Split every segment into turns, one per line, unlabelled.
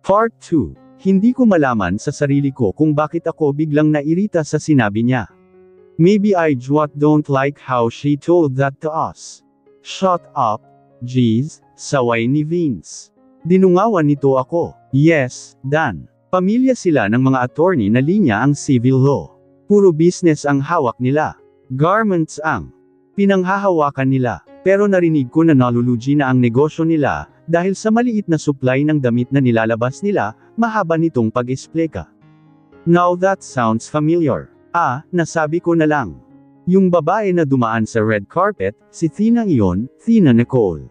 Part 2. Hindi ko malaman sa sarili ko kung bakit ako biglang nairita sa sinabi niya. Maybe I just don't like how she told that to us. Shut up, jeez, saway ni Vince. Dinungawan nito ako. Yes, Dan. Pamilya sila ng mga attorney na linya ang civil law. Puro business ang hawak nila. Garments ang pinanghahawakan nila. Pero narinig ko na nalulugi na ang negosyo nila, dahil sa maliit na supply ng damit na nilalabas nila, mahaba nitong pag-esplika. Now that sounds familiar. Nasabi ko na lang. Yung babae na dumaan sa red carpet, si Tina iyon, Tina Nicole.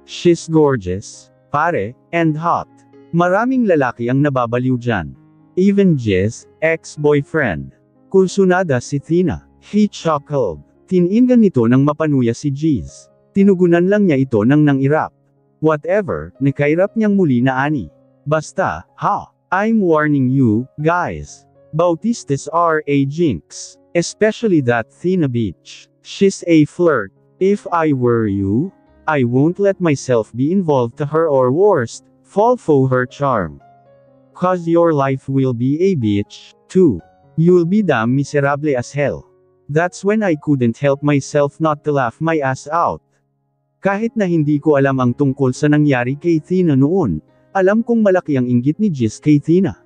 She's gorgeous, pare, and hot. Maraming lalaki ang nababaliw dyan. Even Jez, ex-boyfriend. Kursunada si Tina. He chuckled. Tiningan nito nang mapanuya si Jez. Tinugunan lang niya ito nang nangirap. Whatever, nakairap niyang muli na ani. Basta, I'm warning you, guys. Bautistas are a jinx. Especially that Tina bitch. She's a flirt. If I were you, I won't let myself be involved to her or worst, fall for her charm. Cause your life will be a bitch, too. You'll be damn miserable as hell. That's when I couldn't help myself not to laugh my ass out. Kahit na hindi ko alam ang tungkol sa nangyari kay Tina noon, alam kong malaki ang inggit ni Jez kay Tina.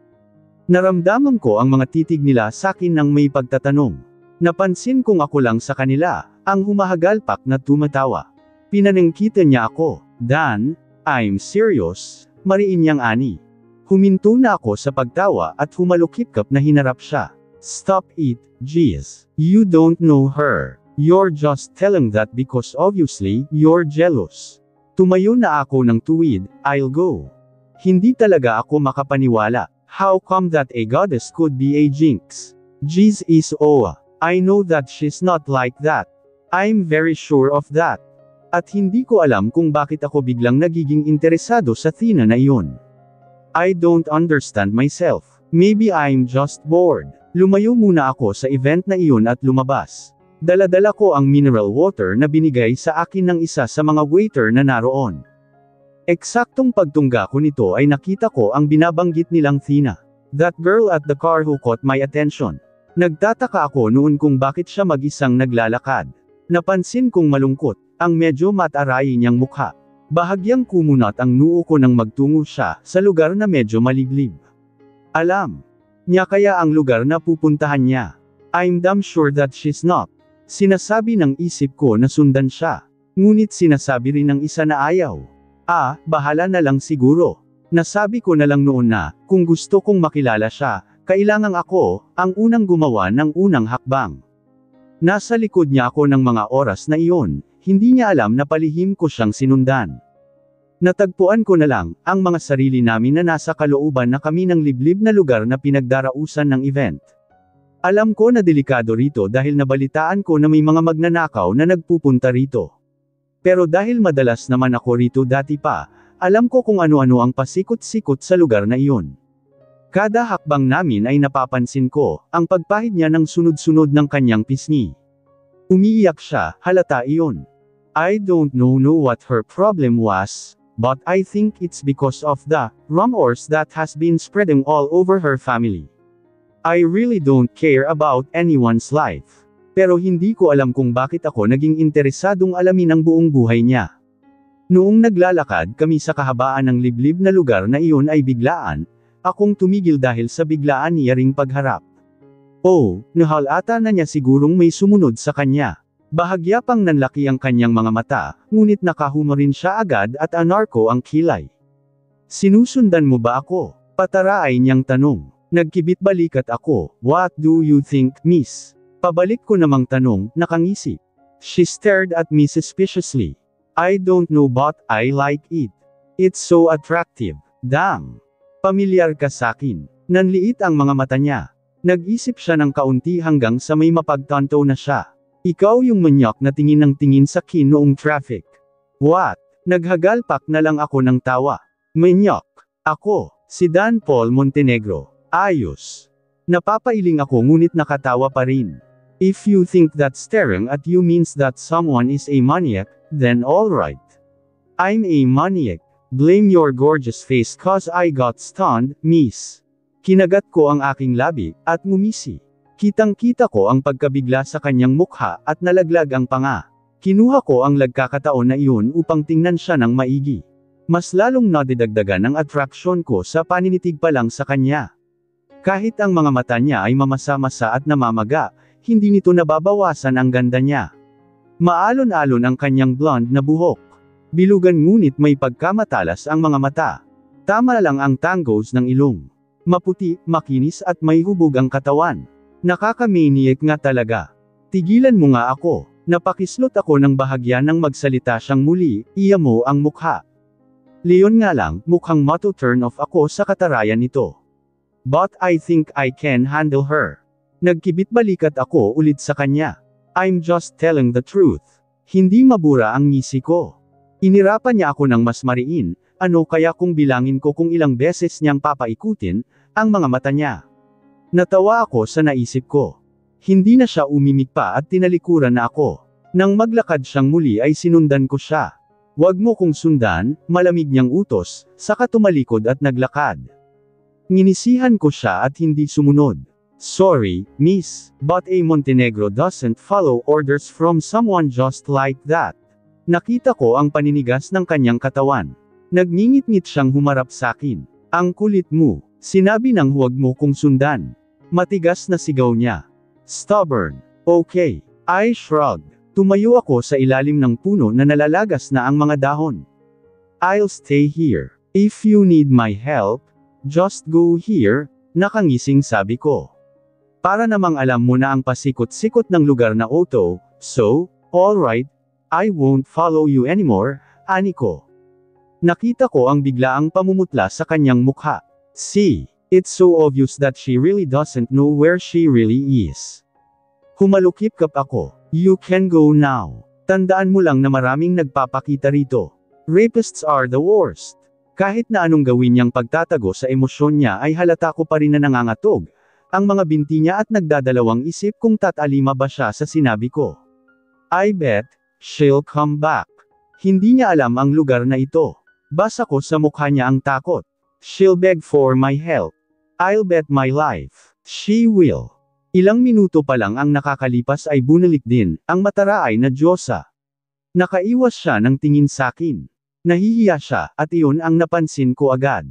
Naramdaman ko ang mga titig nila sakin nang may pagtatanong. Napansin kong ako lang sa kanila, ang humahagalpak na tumatawa. Pinanangkita niya ako. Dan, I'm serious, mariin niyang ani. Huminto na ako sa pagtawa at humalukip-kap na hinarap siya. Stop it, Jez. You don't know her. You're just telling that because obviously, you're jealous. Tumayo na ako ng tuwid, I'll go. Hindi talaga ako makapaniwala. How come that a goddess could be a jinx? Jez is Oa. I know that she's not like that. I'm very sure of that. At hindi ko alam kung bakit ako biglang nagiging interesado sa Tina na iyon. I don't understand myself. Maybe I'm just bored. Lumayo muna ako sa event na iyon at lumabas. Dala-dala ko ang mineral water na binigay sa akin ng isa sa mga waiter na naroon. Eksaktong pagtungga ko nito ay nakita ko ang binabanggit nilang Tina. That girl at the car who caught my attention. Nagtataka ako noon kung bakit siya mag-isang naglalakad. Napansin kong malungkot, ang medyo matarayi niyang mukha. Bahagyang kumunat ang noo ko nang magtungo siya sa lugar na medyo maliblib. Alam niya kaya ang lugar na pupuntahan niya. I'm damn sure that she's not. Sinasabi ng isip ko na sundan siya. Ngunit sinasabi rin ng isa na ayaw. Bahala na lang siguro. Nasabi ko na lang noon na, kung gusto kong makilala siya, kailangang ako, ang unang gumawa ng unang hakbang. Nasa likod niya ako ng mga oras na iyon, hindi niya alam na palihim ko siyang sinundan. Natagpuan ko na lang, ang mga sarili namin na nasa kalooban na kami ng liblib na lugar na pinagdarausan ng event. Alam ko na delikado rito dahil nabalitaan ko na may mga magnanakaw na nagpupunta rito. Pero dahil madalas naman ako rito dati pa, alam ko kung ano-ano ang pasikot-sikot sa lugar na iyon. Kada hakbang namin ay napapansin ko, ang pagpahid niya ng sunod-sunod ng kanyang pisngi. Umiiyak siya, halata iyon. I don't know what her problem was, but I think it's because of the rumors that has been spreading all over her family. I really don't care about anyone's life. Pero hindi ko alam kung bakit ako naging interesadong alamin ang buong buhay niya. Noong naglalakad kami sa kahabaan ng liblib na lugar na iyon ay biglaan, akong tumigil dahil sa biglaan niya ring pagharap. Nahalata na niya sigurong may sumunod sa kanya. Bahagya pang nanlaki ang kanyang mga mata, ngunit nakahuma rin siya agad at anarko ang kilay. Sinusundan mo ba ako? Pataraay niyang tanong. Nagkibit balikat ako. What do you think, miss? Pabalik ko namang tanong, nakangisi. She stared at me suspiciously. I don't know but I like it. It's so attractive. Damn. Pamilyar ka sakin. Nanliit ang mga mata niya. Nag-isip siya ng kaunti hanggang sa may mapagtanto na siya. Ikaw yung manyak na tingin ng tingin sa kin noong traffic. What? Naghagalpak na lang ako ng tawa. Manyak. Ako, si Dan Paul Montenegro. Ayos. Napapailing ako ngunit nakatawa pa rin. If you think that staring at you means that someone is a maniac, then alright. I'm a maniac. Blame your gorgeous face cause I got stunned, miss. Kinagat ko ang aking labi, at ngumisi. Kitang-kita ko ang pagkabigla sa kanyang mukha, at nalaglag ang panga. Kinuha ko ang lagkakataon na iyon upang tingnan siya ng maigi. Mas lalong nadidagdagan ang atraksyon ko sa paninitig pa lang sa kanya. Kahit ang mga mata niya ay mamasa-masa at namamaga, hindi nito nababawasan ang ganda niya. Maalon-alon ang kanyang blonde na buhok. Bilugan ngunit may pagkamatalas ang mga mata. Tama lang ang tangos ng ilong. Maputi, makinis at may hubog ang katawan. Nakakamaniac nga talaga. Tigilan mo nga ako. Napakislot ako ng bahagya nang magsalita siyang muli, iya mo ang mukha. Leon nga lang, mukhang mato-turn off ako sa katarayan nito. But I think I can handle her. Nagkibit-balikat ako ulit sa kanya. I'm just telling the truth. Hindi mabura ang ngisi ko. Inirapan niya ako ng mas mariin, ano kaya kung bilangin ko kung ilang beses niyang papaikutin ang mga mata niya. Natawa ako sa naisip ko. Hindi na siya umimik pa at tinalikuran na ako. Nang maglakad siyang muli ay sinundan ko siya. Huwag mo kong sundan, malamig niyang utos, saka tumalikod at naglakad. Nginisihan ko siya at hindi sumunod. Sorry, miss, but a Montenegro doesn't follow orders from someone just like that. Nakita ko ang paninigas ng kanyang katawan. Nagngingit-ngit siyang humarap sa akin. Ang kulit mo, sinabi nang huwag mo kong sundan. Matigas na sigaw niya. Stubborn. Okay. I shrugged. Tumayo ako sa ilalim ng puno na nalalagas na ang mga dahon. I'll stay here. If you need my help, just go here, nakangising sabi ko. Para namang alam mo na ang pasikot-sikot ng lugar na Otto, so, alright, I won't follow you anymore, ani ko. Nakita ko ang biglaang pamumutla sa kanyang mukha. See, it's so obvious that she really doesn't know where she really is. Humalukip-kap ako. You can go now. Tandaan mo lang na maraming nagpapakita rito. Rapists are the worst. Kahit na anong gawin niyang pagtatago sa emosyon niya ay halata ko pa rin na nangangatog ang mga binti niya at nagdadalawang isip kung tatalima ba siya sa sinabi ko. I bet she'll come back. Hindi niya alam ang lugar na ito. Basa ko sa mukha niya ang takot. She'll beg for my help. I'll bet my life. She will. Ilang minuto pa lang ang nakakalipas ay bunalik din ang mataraay na Diyosa. Nakaiwas siya ng tingin sakin. Nahihiya siya at iyon ang napansin ko agad.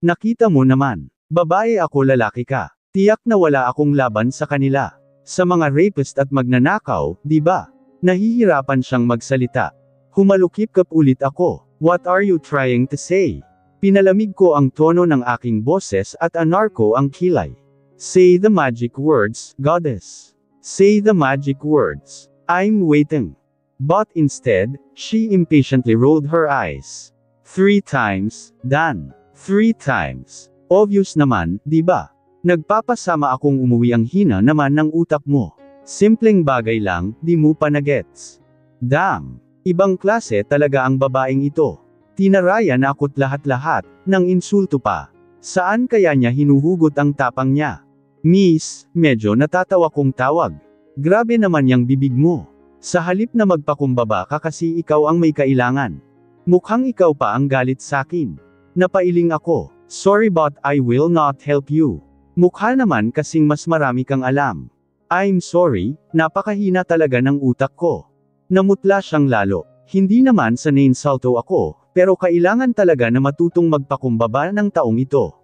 Nakita mo naman, babae ako lalaki ka. Tiyak na wala akong laban sa kanila. Sa mga rapist at magnanakaw, di ba? Nahihirapan siyang magsalita. Humalukip-kap ulit ako. What are you trying to say? Pinalamig ko ang tono ng aking boses at anarko ang kilay. Say the magic words, goddess. Say the magic words. I'm waiting. But instead, she impatiently rolled her eyes. 3 times, done. 3 times. Obvious naman, di ba? Nagpapasama akong umuwi ang hina naman ng utak mo. Simpleng bagay lang, di mo pa nagets. Damn. Ibang klase talaga ang babaeng ito. Tinaraya na ako't lahat-lahat, ng insulto pa. Saan kaya niya hinuhugot ang tapang niya? Miss, medyo natatawa kong tawag. Grabe naman yang bibig mo. Sa halip na magpakumbaba ka kasi ikaw ang may kailangan. Mukhang ikaw pa ang galit sakin. Napailing ako. Sorry but I will not help you. Mukha naman kasing mas marami kang alam. I'm sorry, napakahina talaga ng utak ko. Namutla siyang lalo. Hindi naman sa nainsulto ako, pero kailangan talaga na matutong magpakumbaba ng taong ito.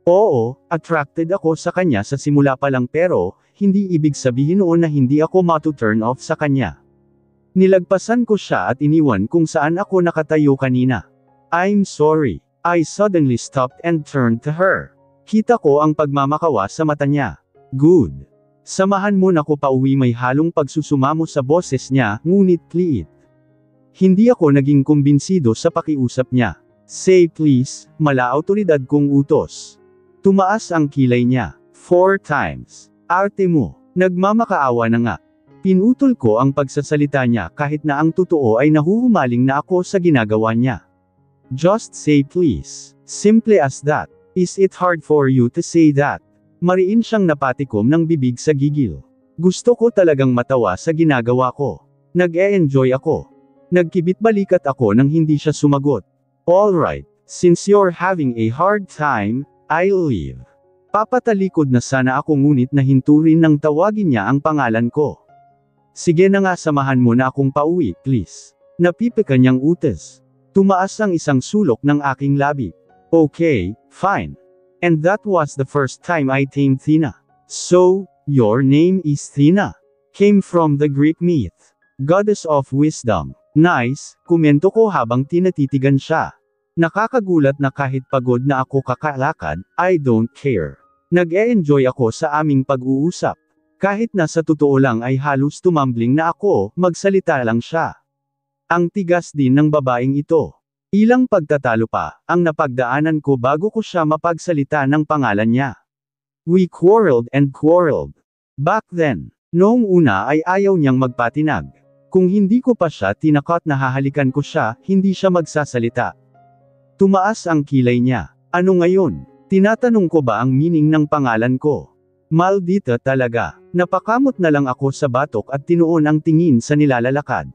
Oo, attracted ako sa kanya sa simula pa lang pero, hindi ibig sabihin noon na hindi ako matu-turn off sa kanya. Nilagpasan ko siya at iniwan kung saan ako nakatayo kanina. I'm sorry. I suddenly stopped and turned to her. Kita ko ang pagmamakawa sa mata niya. Good. Samahan mo na ko pauwi may halong pagsusumamo sa boses niya, ngunit pliit. Hindi ako naging kumbinsido sa pakiusap niya. Say please, mala autoridad kong utos. Tumaas ang kilay niya. 4 times. Arte mo. Nagmamakaawa na nga. Pinutol ko ang pagsasalita niya kahit na ang totoo ay nahuhumaling na ako sa ginagawa niya. Just say please. Simple as that. Is it hard for you to say that? Mariin siyang napatikom ng bibig sa gigil. Gusto ko talagang matawa sa ginagawa ko. Nag-e-enjoy ako. Nagkibit-balikat ako nang hindi siya sumagot. Alright, since you're having a hard time, I'll leave. Papatalikod na sana ako ngunit nahinto rin nang tawagin niya ang pangalan ko. Sige na nga, samahan mo na akong pauwi, please. Napipika niyang utas. Tumaas ang isang sulok ng aking labi. Okay, fine. And that was the first time I tamed Thina. So, your name is Thina. Came from the Greek myth. Goddess of wisdom. Nice, komento ko habang tinatitigan siya. Nakakagulat na kahit pagod na ako kakalakad, I don't care. Nag-e-enjoy ako sa aming pag-uusap. Kahit na sa totoo lang ay halos tumambling na ako, magsalita lang siya. Ang tigas din ng babaeng ito. Ilang pagtatalo pa, ang napagdaanan ko bago ko siya mapagsalita ng pangalan niya. We quarreled and quarreled. Back then, noong una ay ayaw niyang magpatinag. Kung hindi ko pa siya tinakot na hahalikan ko siya, hindi siya magsasalita. Tumaas ang kilay niya. Ano ngayon? Tinatanong ko ba ang meaning ng pangalan ko? Maldita talaga. Napakamot na lang ako sa batok at tinuon ang tingin sa nilalalakad.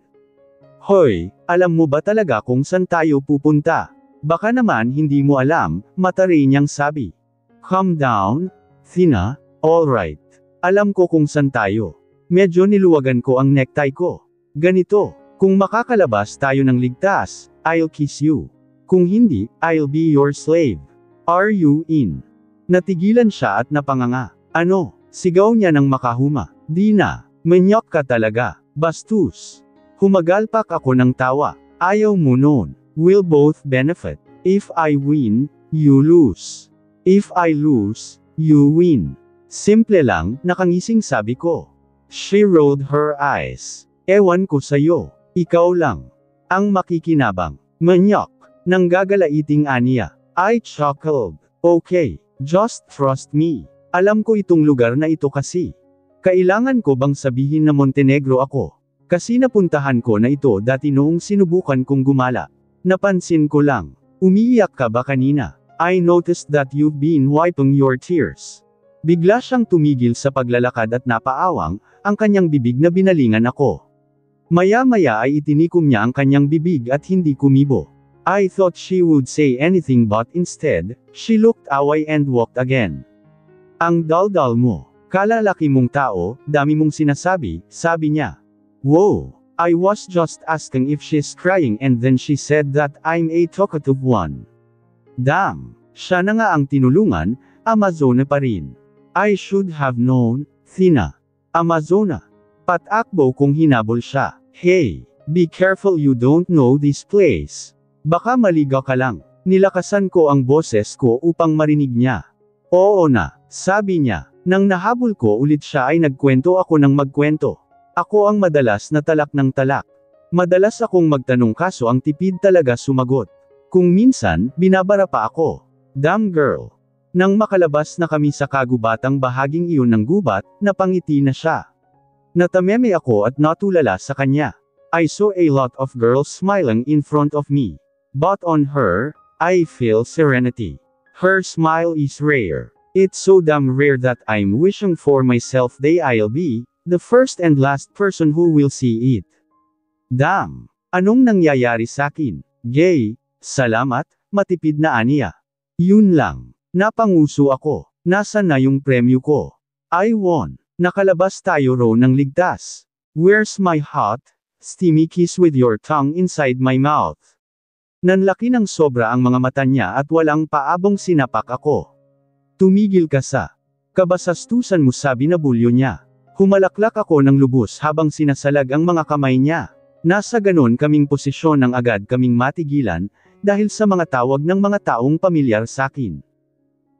Hoy, alam mo ba talaga kung saan tayo pupunta? Baka naman hindi mo alam, mataray niyang sabi. Calm down, Thina, alright. Alam ko kung saan tayo. Medyo niluwagan ko ang necktie ko. Ganito, kung makakalabas tayo ng ligtas, I'll kiss you. Kung hindi, I'll be your slave. Are you in? Natigilan siya at napanganga. Ano? Sigaw niya ng makahuma. Di na. Manyok ka talaga. Bastos. Humagalpak ako ng tawa. Ayaw mo noon. We'll both benefit. If I win, you lose. If I lose, you win. Simple lang, nakangising sabi ko. She rolled her eyes. Ewan ko sa'yo. Ikaw lang. Ang makikinabang. Manyok. Nang gagalaiting aniya. I chuckled. Okay, just trust me. Alam ko itong lugar na ito kasi. Kailangan ko bang sabihin na Montenegro ako? Kasi napuntahan ko na ito dati noong sinubukan kong gumala. Napansin ko lang. Umiiyak ka ba kanina? I noticed that you've been wiping your tears. Bigla siyang tumigil sa paglalakad at napaawang, ang kanyang bibig na binalingan ako. Maya-maya ay itinikom niya ang kanyang bibig at hindi kumibo. I thought she would say anything but instead, she looked away and walked again. Ang daldal mo. Kalalaki mong tao, dami mong sinasabi, sabi niya. Whoa, I was just asking if she's crying and then she said that I'm a talkative one. Damn, siya na nga ang tinulungan, Amazona pa rin. I should have known, Thina. Amazona. Patakbo kung hinabol siya. Hey, be careful you don't know this place. Baka maligaw ka lang. Nilakasan ko ang boses ko upang marinig niya. Oo na, sabi niya. Nang nahabol ko ulit siya ay nagkwento ako ng magkwento. Ako ang madalas na talak ng talak. Madalas akong magtanong kaso ang tipid talaga sumagot. Kung minsan, binabara pa ako. Damn girl. Nang makalabas na kami sa kagubatang bahaging iyon ng gubat, napangiti na siya. Natameme ako at natulala sa kanya. I saw a lot of girls smiling in front of me. But on her, I feel serenity. Her smile is rare. It's so damn rare that I'm wishing for myself that I'll be the first and last person who will see it. Damn! Anong nangyayari sakin? Gay, salamat, matipid na aniya. Yun lang. Napanguso ako. Nasaan na yung premyo ko? I won. Nakalabas tayo raw ng ligtas. Where's my hot, steamy kiss with your tongue inside my mouth? Nanlaki ng sobra ang mga mata niya at walang paabong sinapak ako. Tumigil ka sa kabasastusan mo, sabi na bulyo niya. Humalaklak ako ng lubos habang sinasalag ang mga kamay niya. Nasa ganon kaming posisyon nang agad kaming matigilan, dahil sa mga tawag ng mga taong pamilyar sakin.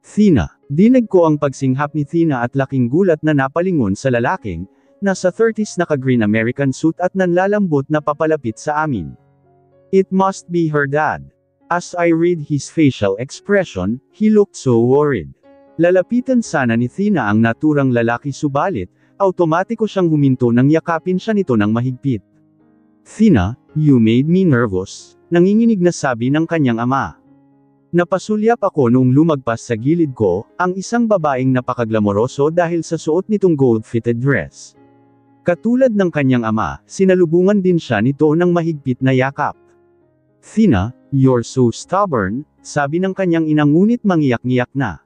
Thina. Dinig ko ang pagsinghap ni Thina at laking gulat na napalingon sa lalaking, nasa 30s naka-green American suit at nanlalambot na papalapit sa amin. It must be her dad. As I read his facial expression, he looked so worried. Lalapitan sana ni Thina ang naturang lalaki subalit, automatiko siyang huminto nang yakapin siya nito ng mahigpit. Thina, you made me nervous, nanginginig na sabi ng kanyang ama. Napasulyap ako noong lumagpas sa gilid ko, ang isang babaeng napakaglamoroso dahil sa suot nitong gold-fitted dress. Katulad ng kanyang ama, sinalubungan din siya nito ng mahigpit na yakap. Thina, You're so stubborn, sabi ng kanyang ina ngunit mangiyak-ngiyak na.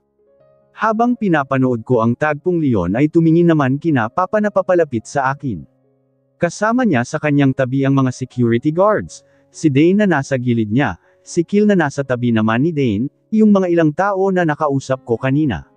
Habang pinapanood ko ang tagpong leon ay tumingin naman kina Papa na papalapit sa akin. Kasama niya sa kanyang tabi ang mga security guards, si Dane na nasa gilid niya, si Kill na nasa tabi naman ni Dane, yung mga ilang tao na nakausap ko kanina.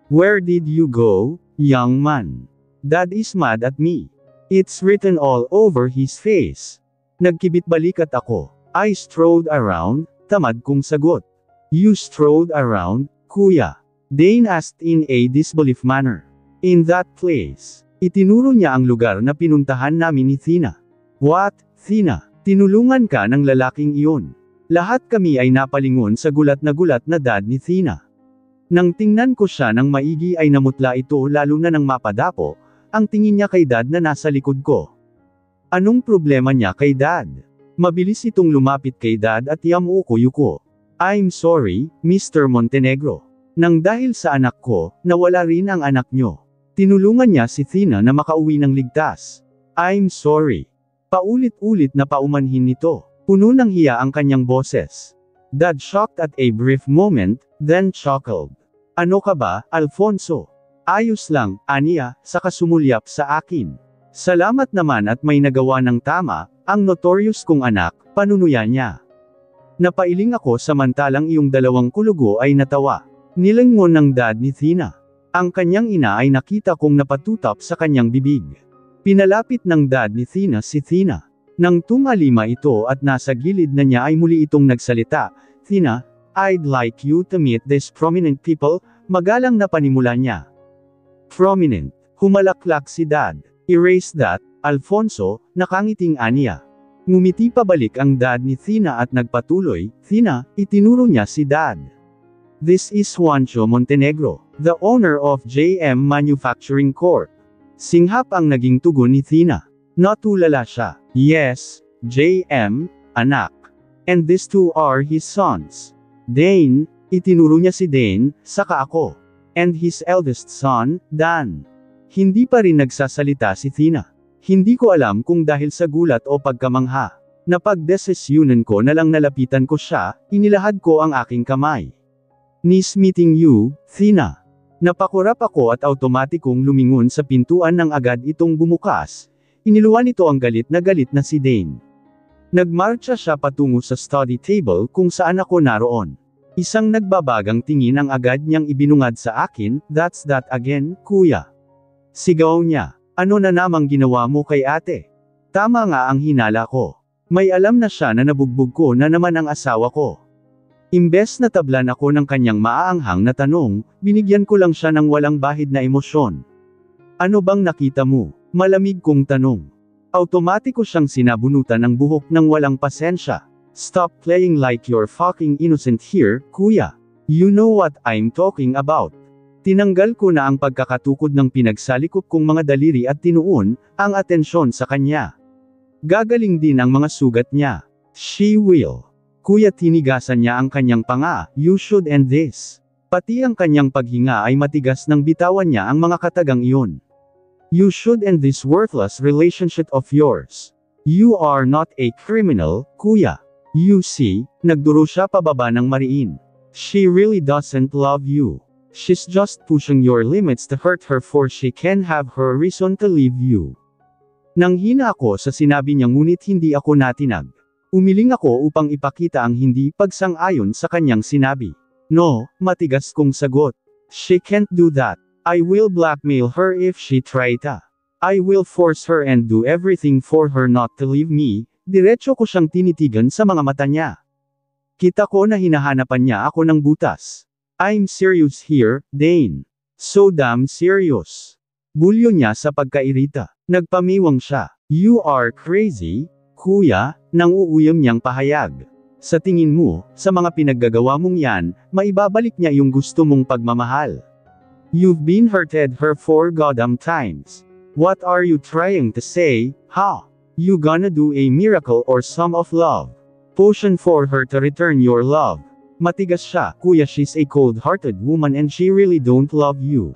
Where did you go, young man? Dad is mad at me. It's written all over his face. Nagkibit balikat ako. I strode around, tamad kong sagot. You strode around, kuya? Dane asked in a disbelief manner. In that place. Itinuro niya ang lugar na pinuntahan namin ni Thina. What, Thina? Tinulungan ka ng lalaking iyon. Lahat kami ay napalingon sa gulat na dad ni Thina. Nang tingnan ko siya ng maigi ay namutla ito lalo na nang mapadapo, ang tingin niya kay dad na nasa likod ko. Anong problema niya kay dad? Mabilis itong lumapit kay dad at yamuko-yuko. I'm sorry, Mr. Montenegro. Nang dahil sa anak ko, nawala rin ang anak nyo. Tinulungan niya si Thina na makauwi ng ligtas. I'm sorry. Paulit-ulit na paumanhin nito. Puno ng hiya ang kanyang boses. Dad shocked at a brief moment, then chuckled. Ano ka ba, Alfonso? Ayos lang, aniya, saka sumulyap sa akin. Salamat naman at may nagawa ng tama, ang notorious kong anak, panunuya niya. Napailing ako samantalang iyong dalawang kulugo ay natawa. Nilingon ng dad ni Thina. Ang kanyang ina ay nakita kong napatutap sa kanyang bibig. Pinalapit ng dad ni Thina si Thina. Nang tumalima ito at nasa gilid na niya ay muli itong nagsalita, Thina, I'd like you to meet these prominent people, magalang na panimula niya. Prominent. Humalaklak si dad. Erase that, Alfonso, nakangiting aniya. Ngumiti pabalik ang dad ni Thina at nagpatuloy, Thina, itinuro niya si dad. This is Juancho Montenegro, the owner of JM Manufacturing Corp. Singhap ang naging tugon ni Thina. Natulala siya. Yes, JM, anak. And these two are his sons. Dane, itinuro niya si Dane, saka ako. And his eldest son, Dan. Hindi pa rin nagsasalita si Thina. Hindi ko alam kung dahil sa gulat o pagkamangha. Napagdesisyunan ko na lang nalapitan ko siya, inilahad ko ang aking kamay. Nice meeting you, Thina. Napakurap ako at automatikong lumingon sa pintuan nang agad itong bumukas. Iniluwan nito ang galit na si Dane. Nagmarcha siya patungo sa study table kung saan ako naroon. Isang nagbabagang tingin ang agad niyang ibinungad sa akin, that's that again, kuya. Sigaw niya, ano na namang ginawa mo kay ate? Tama nga ang hinala ko. May alam na siya na nabugbog ko na naman ang asawa ko. Imbes na tablan ako ng kanyang maaanghang na tanong, binigyan ko lang siya ng walang bahid na emosyon. Ano bang nakita mo? Malamig kong tanong. Automatiko siyang sinabunutan ng buhok ng walang pasensya. Stop playing like you're fucking innocent here, kuya. You know what I'm talking about. Tinanggal ko na ang pagkakatukod ng pinagsalikop kong mga daliri at tinuon ang atensyon sa kanya. Gagaling din ang mga sugat niya. She will. Kuya, tinigasan niya ang kanyang panga, you should end this. Pati ang kanyang paghinga ay matigas nang bitawan niya ang mga katagang iyon. You should end this worthless relationship of yours. You are not a criminal, kuya. You see, nagduro siya pababa ng mariin. She really doesn't love you. She's just pushing your limits to hurt her for she can have her reason to leave you. Nanghina ako sa sinabi niya ngunit hindi ako natinag. Umiling ako upang ipakita ang hindi pagsang-ayon sa kanyang sinabi. No, matigas kong sagot. She can't do that. I will blackmail her if she try ta. I will force her and do everything for her not to leave me. Diretso ko siyang tinitigan sa mga mata niya. Kita ko na hinahanapan niya ako ng butas. I'm serious here, Dane. So damn serious. Bulyo niya sa pagkairita. Nagpamiwang siya. You are crazy, kuya, nang uuyam niyang pahayag. Sa tingin mo, sa mga pinaggagawa mong yan, maibabalik niya yung gusto mong pagmamahal. You've been hurted her 4 goddamn times. What are you trying to say, ha? You gonna do a miracle or some of love? Potion for her to return your love. Matigas siya, kuya, she's a cold-hearted woman and she really don't love you.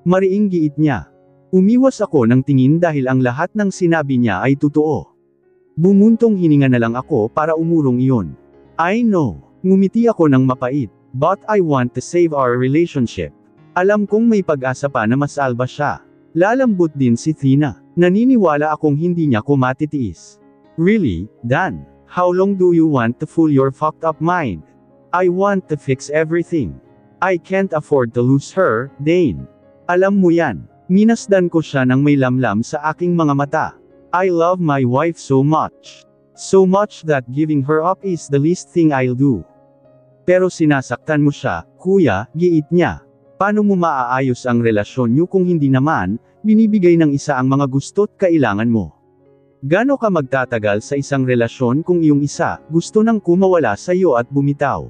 Mariing giit niya. Umiwas ako ng tingin dahil ang lahat ng sinabi niya ay totoo. Bumuntong hininga na lang ako para umurong iyon. I know. Ngumiti ako ng mapait. But I want to save our relationship. Alam kong may pag-asa pa na masalba siya. Lalambot din si Tina. Naniniwala akong hindi niya ko matitiis. Really, Dan? How long do you want to fool your fucked up mind? I want to fix everything. I can't afford to lose her, Dane. Alam mo yan. Minasdan ko siya ng may lamlam sa aking mga mata. I love my wife so much. So much that giving her up is the least thing I'll do. Pero sinasaktan mo siya, kuya, giit niya. Paano mo maaayos ang relasyon niyo kung hindi naman, binibigay ng isa ang mga gusto't kailangan mo? Gaano ka magtatagal sa isang relasyon kung iyong isa, gusto nang kumawala sa iyo at bumitaw?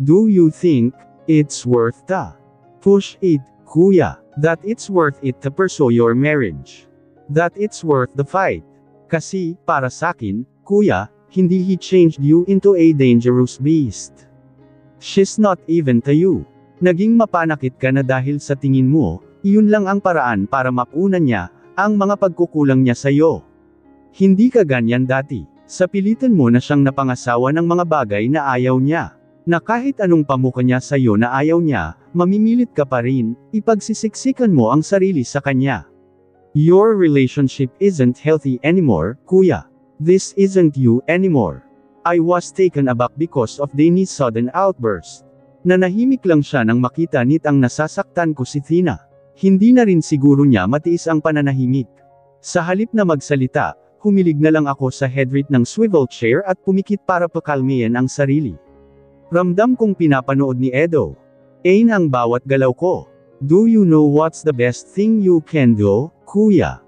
Do you think, it's worth the push it, kuya, that it's worth it to pursue your marriage? That it's worth the fight? Kasi, para sakin, kuya, hindi he changed you into a dangerous beast. She's not even to you. Naging mapanakit ka na dahil sa tingin mo, iyon lang ang paraan para mapunan niya, ang mga pagkukulang niya sa'yo. Hindi ka ganyan dati. Sa pilitan mo na siyang napangasawa ng mga bagay na ayaw niya. Na kahit anong pamuka niya sa'yo na ayaw niya, mamimilit ka pa rin, ipagsisiksikan mo ang sarili sa kanya. Your relationship isn't healthy anymore, kuya. This isn't you anymore. I was taken aback because of Dane's sudden outburst. Nanahimik lang siya nang makita nitang nasasaktan ko si Tina. Hindi na rin siguro niya matiis ang pananahimik. Sa halip na magsalita, humilig na lang ako sa headrest ng swivel chair at pumikit para pakalmihin ang sarili. Ramdam kong pinapanood ni Edo. Ain ang bawat galaw ko. Do you know what's the best thing you can do, kuya?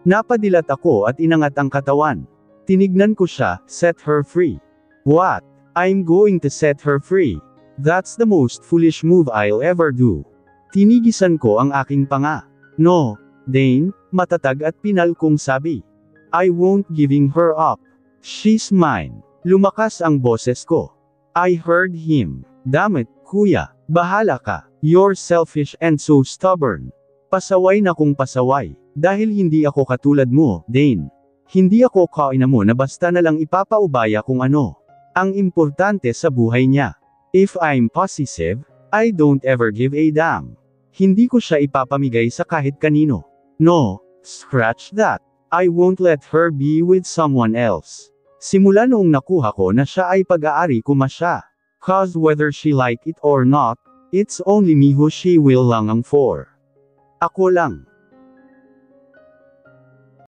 Napadilat ako at inangat ang katawan. Tinignan ko siya, set her free. What? I'm going to set her free. That's the most foolish move I'll ever do. Tinigisan ko ang aking panga. No, Dane, matatag at pinal kong sabi. I won't giving her up. She's mine. Lumakas ang boses ko. I heard him. Damn it, kuya, bahala ka. You're selfish and so stubborn. Pasaway na kong pasaway. Dahil hindi ako katulad mo, Dane. Hindi ako kaina mo na basta na lang ipapaubaya kung ano ang importante sa buhay niya. If I'm possessive, I don't ever give a damn. Hindi ko siya ipapamigay sa kahit kanino. No, scratch that. I won't let her be with someone else. Simula noong nakuha ko na siya ay pag-aari ko masya. Cause whether she like it or not, it's only me who she will langang for. Ako lang.